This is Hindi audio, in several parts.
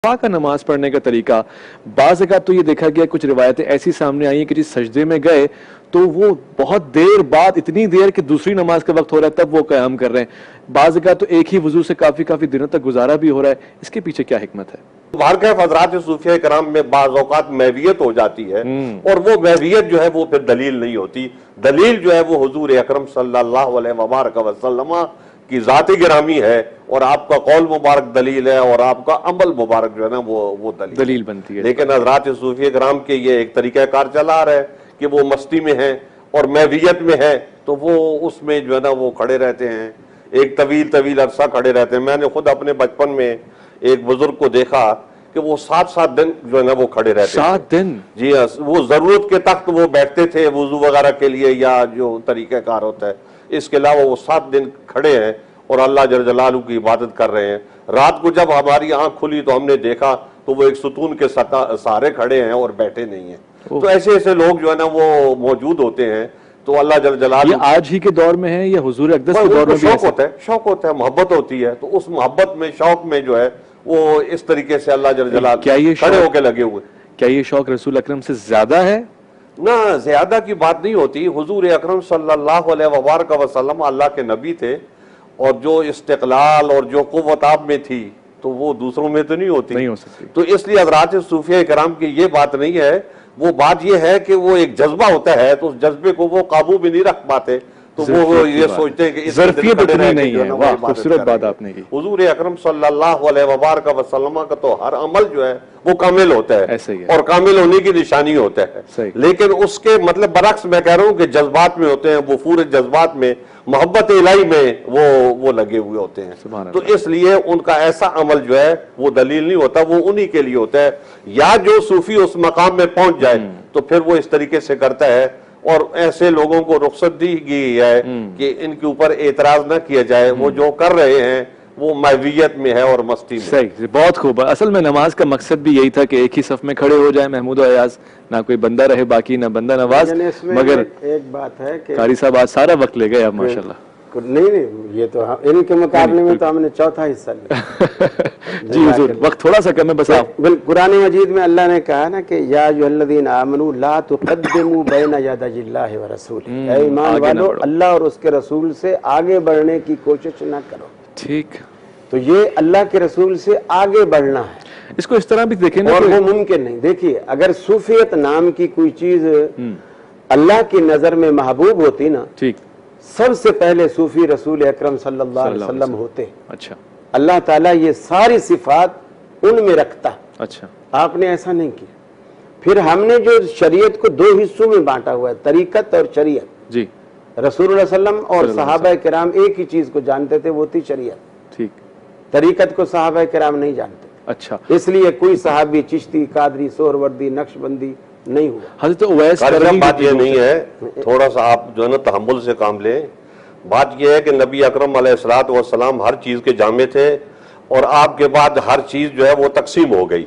का नमाज पढ़ने का तरीका, बाज़ अवक़ात तो ये देखा गया, कुछ रिवायतें ऐसी सामने आई हैं कि जिस सजदे में गए तो वो बहुत देर बाद, इतनी देर कि दूसरी नमाज का वक्त हो रहा है तब वो क़याम कर रहे हैं। बाज़ अवक़ात तो एक ही वुज़ू से काफ़ी दिनों तक गुजारा भी हो रहा है। इसके पीछे क्या हिकमत है? बारकैफ हज़रात सूफिया कराम में बाज़ औक़ात महवियत हो जाती है और वो महवियत जो है वो फिर दलील नहीं होती। दलील जो है वो हुज़ूर अकरम सल्लल्लाहु अलैहि वसल्लम की ज़ात गिरामी है और आपका कौल मुबारक दलील है और आपका अमल मुबारक जो है ना वो दलील बनती है। लेकिन हज़रात सूफिया कराम के ये एक तरीक़ाकार चला आ रहा है कि वो मस्ती में है और महवियत में है, तो वो उसमें जो है ना वो खड़े रहते हैं, एक तवील अरसा खड़े रहते हैं। मैंने खुद अपने बचपन में एक बुजुर्ग को देखा कि वो 7 दिन जो है ना वो खड़े रहते 7 दिन? जी हाँ, वो जरूरत के तख्त वो बैठते थे वुजू वगैरह के लिए या जो तरीक़ाकार होता है। इसके अलावा वो 7 दिन खड़े हैं और अल्लाह जल जलालहू की इबादत कर रहे हैं। रात को जब हमारी आंख खुली तो हमने देखा तो वो एक सुतून के सहारे खड़े हैं और बैठे नहीं हैं। तो ऐसे ऐसे लोग जो है ना वो मौजूद होते हैं। तो अल्लाह जल जलालहू, ये आज ही के दौर में है या हुजूर अक़दस के दौर में भी शौक होता है, मोहब्बत होती है, तो उस मोहब्बत में, शौक में जो है वो इस तरीके से अल्लाह जल जलालहू खड़े होकर लगे हुए। क्या ये शौक रसूल अकरम से ज्यादा है? ना, ज्यादा की बात नहीं होती। हुजूर अकरम सल्लल्लाहु अलैहि वसल्लम अल्लाह के नबी थे और जो इस्तिक़लाल और जो क़ुव्वत आप में थी तो वो दूसरों में तो नहीं होती, नहीं हो सकती। तो इसलिए हज़रात सूफिया कराम की ये बात नहीं है, वो बात ये है कि वो एक जज्बा होता है तो उस जज्बे को वो काबू भी नहीं रख पाते, तो वो ये सोचते हैं कि इस नहीं है। वाह, खूबसूरत बात आपने की। हुजूर अकरम सल्लल्लाहु अलैहि वसल्लम का तो हर अमल जो है वो कामिल होता है, ऐसे ही है और कामिल होने की निशानी होता है। लेकिन उसके मतलब बरक्स मैं कह रहा हूँ कि जज्बात में होते हैं, वो पूरे जज्बात में, मोहब्बत इलाही में वो लगे हुए होते हैं। तो इसलिए उनका ऐसा अमल जो है वो दलील नहीं होता, वो उन्हीं के लिए होता है। या जो सूफी उस मकाम में पहुंच जाए तो फिर वो इस तरीके से करता है और ऐसे लोगों को रुख्सत दी गई है कि इनके ऊपर एतराज ना किया जाए। वो जो कर रहे हैं वो महवियत में है और मस्ती में। सही, बहुत खूब। असल में नमाज का मकसद भी यही था कि एक ही सफ में खड़े हो जाए महमूद और अयाज, ना कोई बंदा रहे बाकी, ना बंदा नवाज। मगर एक बात है कि कारी साहब आज सारा वक्त ले गए अब माशाल्लाह। नहीं, ये तो इनके मुकाबले में तो हमने चौथा हिस्सा लिया। जी हुजूर, वक्त थोड़ा सा कम है बस। आप कुरान मजीद में अल्लाह ने कहा ना कि या अय्युहल्लज़ीना आमनू ला तुक़द्दिमू बैना यदायिल्लाहि व रसूलिही, ऐ ईमान वालो अल्लाह और उसके रसूल से आगे बढ़ने की कोशिश ना करो। ठीक, तो ये अल्लाह के रसूल से आगे बढ़ना है। इसको इस तरह भी देखें ना, और वो मुमकिन नहीं। देखिए, अगर सूफियत नाम की कोई चीज अल्लाह की नजर में महबूब होती ना, ठीक, सबसे पहले सूफी रसूल अकरम सल्लल्लाहु अलैहि वसल्लम होते। अच्छा, अल्लाह ताला ये सारी सिफात उनमें रखता। अच्छा, आपने ऐसा नहीं किया। फिर हमने जो शरीयत को 2 हिस्सों में बांटा हुआ है, तरीकत और शरीयत। जी, रसूलुल्लाह सल्लल्लाहु अलैहि वसल्लम और सहाबा किराम एक ही चीज को जानते थे, वो थी शरीयत। ठीक, तरीकत को सहाबा किराम नहीं जानते। अच्छा, इसलिए कोई सहाबी चिश्ती, कादरी, सोहरवर्दी, नक्शबंदी नहीं हुआ। हज़रत उवैस बात ये नहीं है, थोड़ा सा आप जो है ना तहम्मुल से काम लें। बात यह है कि नबी अकरम अलैहिस्सलातु वस्सलाम हर चीज के जामे थे और आपके बाद हर चीज जो है वो तकसीम हो गई।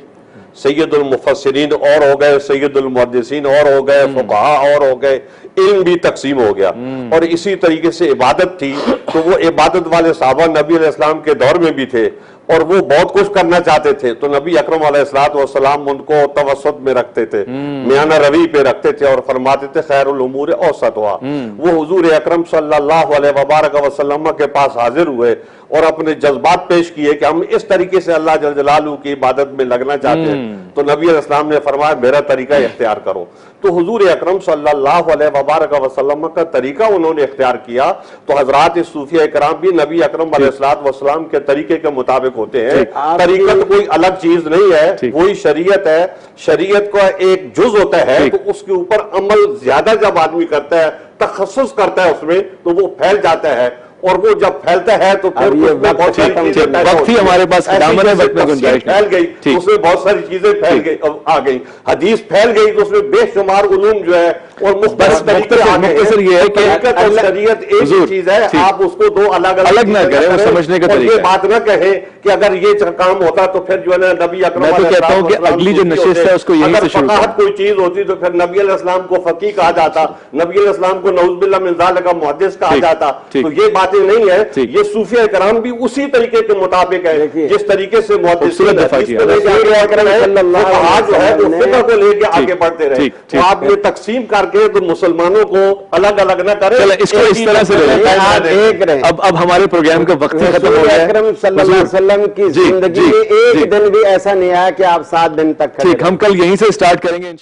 सैयदुल मुफस्सिरीन और हो गए, सैयदुल मुहद्दिसीन और हो गए, फुक़हा और हो गए, इल्म भी तकसीम हो गया। और इसी तरीके से इबादत थी, तो वो इबादत वाले साहबा नबी अलैहिस्सलाम के दौर में भी थे और वो बहुत कुछ करना चाहते थे, तो नबी अकरम अलैहिस्सलातु वस्सलाम उनको तवस्सुत में रखते थे, मियाना रवी पे रखते थे और फरमाते थे खैरुल उमूर औसतुहा। वो हुजूर अकरम सल्लल्लाहु अलैहि वसल्लम के पास हाजिर हुए और अपने जज्बात पेश किए कि हम इस तरीके से अल्लाह जल जलालहू की इबादत में लगना चाहते हैं। तो नबी अलैहिस्सलाम ने फरमाया मेरा तरीका इख्तियार करो। तो हुजूर अकरम सल्लल्लाहु अलैहि वसल्लम का तरीका उन्होंने इख्तियार किया। तो हजरात सूफिया कराम भी नबी अकरम अलैहिस्सलातु वस्सलाम के तरीके के मुताबिक होते हैं। तरीकत कोई अलग चीज नहीं है, वही शरीयत है। शरीयत का एक जुज होता है, तो उसके ऊपर अमल ज्यादा जब आदमी करता है, तखस्सुस करता है उसमें, तो वो फैल जाता है और वो जब फैलता है तो फिर बहुत सारी चीजें वक्त ही हमारे पास फैल गई, उसमें बहुत सारी चीजें फैल गई, आ गई, हदीस फैल गई, तो उसमें बेशुमार उलूम जो है और मुख्तलिफ तरीके आ गए। ये है कि शरीयत एक ही चीज है, आप उसको 2 अलग ना करें, समझने का तरीका। ये बात ना कहे कि अगर ये काम होता तो फिर जो है ना नबी अकरम मैं तो कहता हूं कि अगली जो नशिस्त है उसको यहीं से शुरू करें। कोई चीज होती तो फिर नबी अलैहिस्सलाम को फकीह कहा जाता, नबी अलैहिस्सलाम को नऊज़ बिल्लाह मिन ज़ालिका मुहद्दिस कहा जाता। तो ये बात बातें नहीं है, ठीक। ये सूफिया कराम भी उसी तरीके के मुताबिक है देखिए, जिस तरीके से खूबसूरत दफा किया। जो है वो फिक्र को लेके आगे बढ़ते रहे। ठीक, तो ठीक। आप ये तकसीम करके तो मुसलमानों को अलग अलग न करें, चलो, इसको इस तरह से ले लें। आप एक रहे। अब हमारे प्रोग्राम का वक्त ही खत्म हो रसूल गया है। अकरम सल्लल्लाहु अलैहि वसल्लम की जी, जिंदगी जी, में एक जी। दिन भी ऐसा नहीं आया कि आप 7 दिन तक खड़े ठीक, हम कल यहीं से स्टार्ट करेंगे।